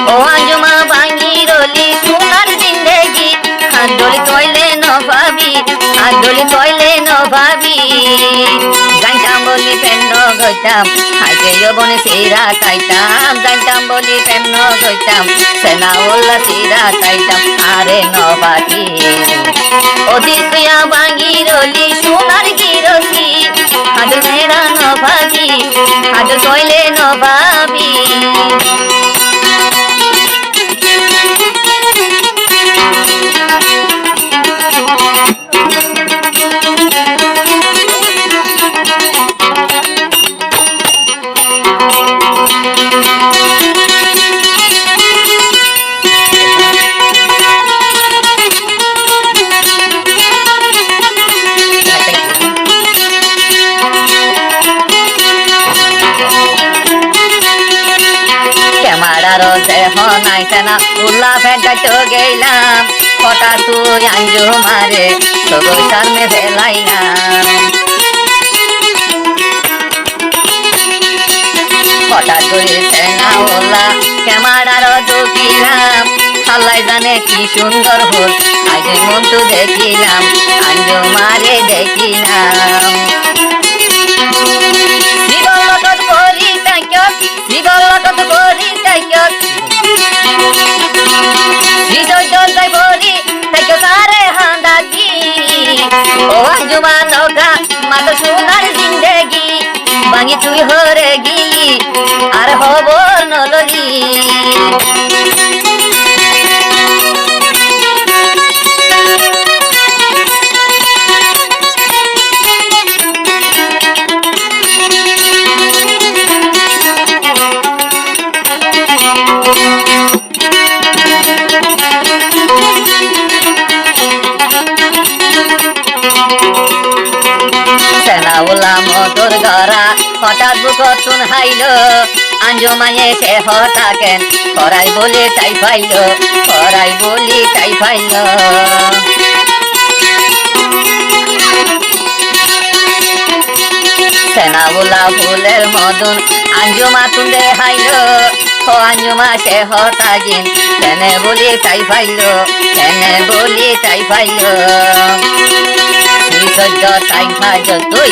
ও আঞ্জুমা ভাঙ্গি রলি সোনার জিন্দেগি আদলি তৈলে নভাবি আদলি তৈলে নভাবি জানতাম বলি প্রেম গইতাম হাইতে যবনে সিরা কাইতাম জানতাম বলি প্রেম গইতাম সেনা ওল্লা সিরা কাইতাম আরে নভাবি অধিকয়া ভাঙ্গি রলি সোনার গিরসি আদল মেরা নভাবি আদল তৈলে নভাবি ক্যামেরারও দেহ নাইছে না উল্লা ফেটাইতে গেলাম হঠাৎ তুই আঞ্জু মারে তোর সামনে ফেলাইলাম হঠাৎ করেছে না ওল্লা ক্যামেরারও ঢুকিলাম আল্লাহ জানে কি সুন্দর হল আজ মন তো দেখিলাম আঞ্জু মারে দেখিলাম জীবনত করি তাইক জীবনত করি তাইক বিসর্জন তাই করি তাইক সারে হান্দাগি ও আঞ্জুমা নগা মাত সোনার জিন্দেগি ভাঙি তুই হরে গিলি আর হব নললি মধুর গড়া হঠাৎ বুকতুন হাইল আঞ্জুমায়ে সে হঠাকেন করাই বলে তাই পাইল করাই বলি তাই পাইল সেনাবুলা ফুলের মদন আঞ্জুমা তুলে হাইল ও আঞ্জুমা সে হঠাগিন কেনে বলি তাই পাইল কেনে বলি তাই পাইল শ্রী সহ্য তাই ভাজ তুই